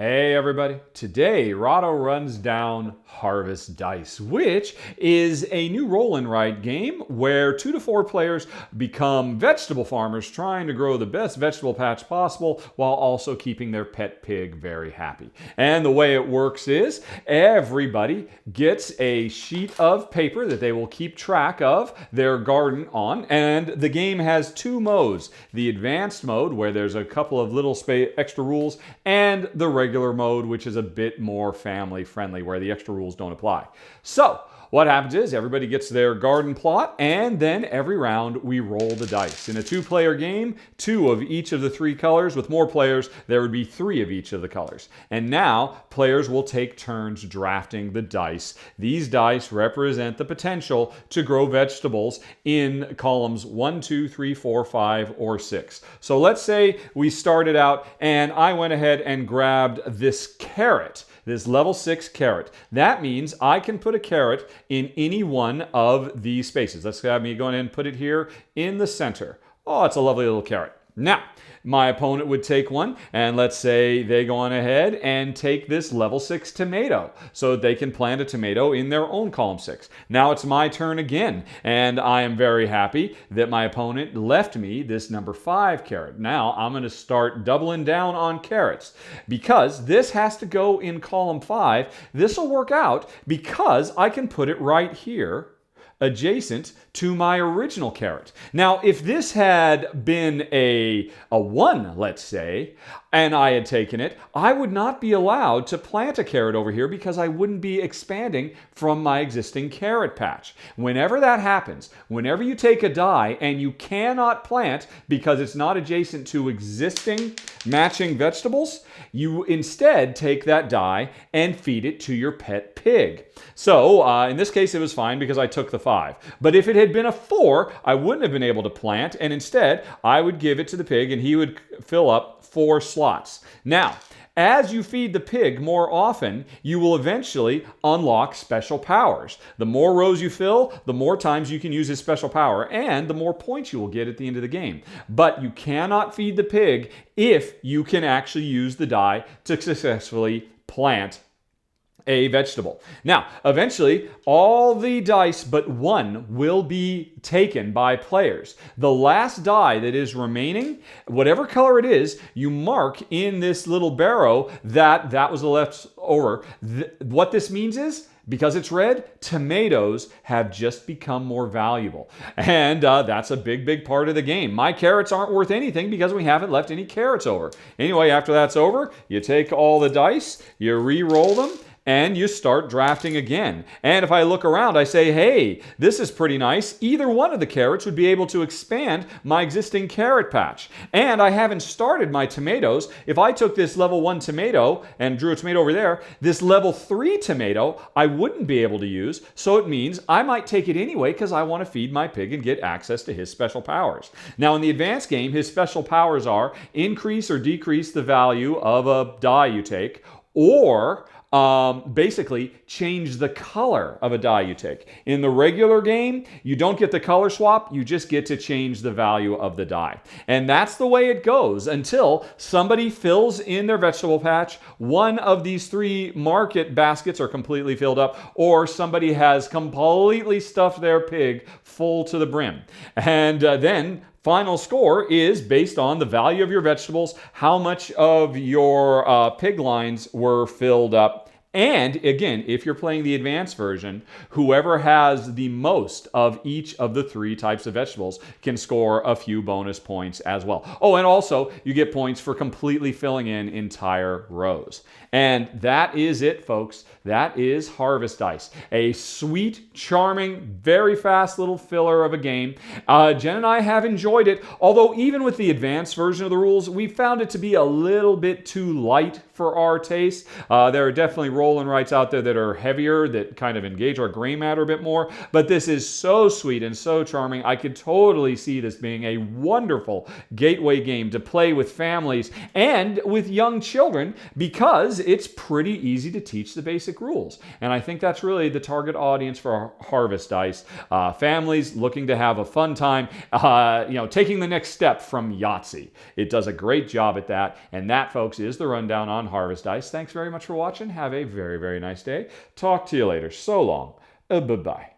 Hey everybody, today Rahdo runs down Harvest Dice, which is a new roll and write game where 2 to 4 players become vegetable farmers trying to grow the best vegetable patch possible while also keeping their pet pig very happy. And the way it works is everybody gets a sheet of paper that they will keep track of their garden on, and the game has 2 modes. The advanced mode, where there's a couple of little extra rules, and the regular mode, which is a bit more family friendly, where the extra rules don't apply. So what happens is everybody gets their garden plot, and then every round we roll the dice. In a 2-player game, 2 of each of the 3 colors. With more players, there would be 3 of each of the colors. And now players will take turns drafting the dice. These dice represent the potential to grow vegetables in columns 1, 2, 3, 4, 5, or 6. So let's say we started out and I went ahead and grabbed this carrot. This level 6 carrot. That means I can put a carrot in any one of these spaces. Let's have me go ahead and put it here in the center. Oh, it's a lovely little carrot. Now, my opponent would take one, and let's say they go on ahead and take this level 6 tomato, so they can plant a tomato in their own column 6. Now it's my turn again, and I am very happy that my opponent left me this number 5 carrot. Now I'm going to start doubling down on carrots. Because this has to go in column 5, this will work out because I can put it right here adjacent to my original carrot. Now, if this had been a 1, let's say, and I had taken it, I would not be allowed to plant a carrot over here because I wouldn't be expanding from my existing carrot patch. Whenever that happens, whenever you take a die and you cannot plant because it's not adjacent to existing matching vegetables, you instead take that die and feed it to your pet pig. So in this case, it was fine because I took the 5. But if it had been a 4, I wouldn't have been able to plant, and instead I would give it to the pig and he would fill up 4 slots. Now, as you feed the pig more often, you will eventually unlock special powers. The more rows you fill, the more times you can use his special power, and the more points you will get at the end of the game. But you cannot feed the pig if you can actually use the die to successfully plant a vegetable. Now, eventually, all the dice but 1 will be taken by players. The last die that is remaining, whatever color it is, you mark in this little barrow that was the leftover. What this means is, because it's red, tomatoes have just become more valuable. And that's a big part of the game. My carrots aren't worth anything because we haven't left any carrots over. Anyway, after that's over, you take all the dice, you re-roll them, and you start drafting again. And if I look around, I say, hey, this is pretty nice. Either one of the carrots would be able to expand my existing carrot patch. And I haven't started my tomatoes. If I took this level 1 tomato and drew a tomato over there, this level 3 tomato I wouldn't be able to use. So it means I might take it anyway because I want to feed my pig and get access to his special powers. Now in the advanced game, his special powers are increase or decrease the value of a die you take, or basically change the color of a die you take. In the regular game, you don't get the color swap, you just get to change the value of the die. And that's the way it goes until somebody fills in their vegetable patch, one of these 3 market baskets are completely filled up, or somebody has completely stuffed their pig full to the brim. And then final score is based on the value of your vegetables, how much of your pig lines were filled up. And again, if you're playing the advanced version, whoever has the most of each of the 3 types of vegetables can score a few bonus points as well. Oh, and also you get points for completely filling in entire rows. And that is it, folks. That is Harvest Dice. A sweet, charming, very fast little filler of a game. Jen and I have enjoyed it, although even with the advanced version of the rules, we found it to be a little bit too light for our taste. There are definitely roll and writes out there that are heavier, that kind of engage our gray matter a bit more, but this is so sweet and so charming. I could totally see this being a wonderful gateway game to play with families and with young children because it's pretty easy to teach the basic rules. And I think that's really the target audience for Harvest Dice. Families looking to have a fun time, taking the next step from Yahtzee. It does a great job at that. And that, folks, is the rundown on Harvest Dice. Thanks very much for watching. Have a very, very nice day. Talk to you later. So long. Bye-bye.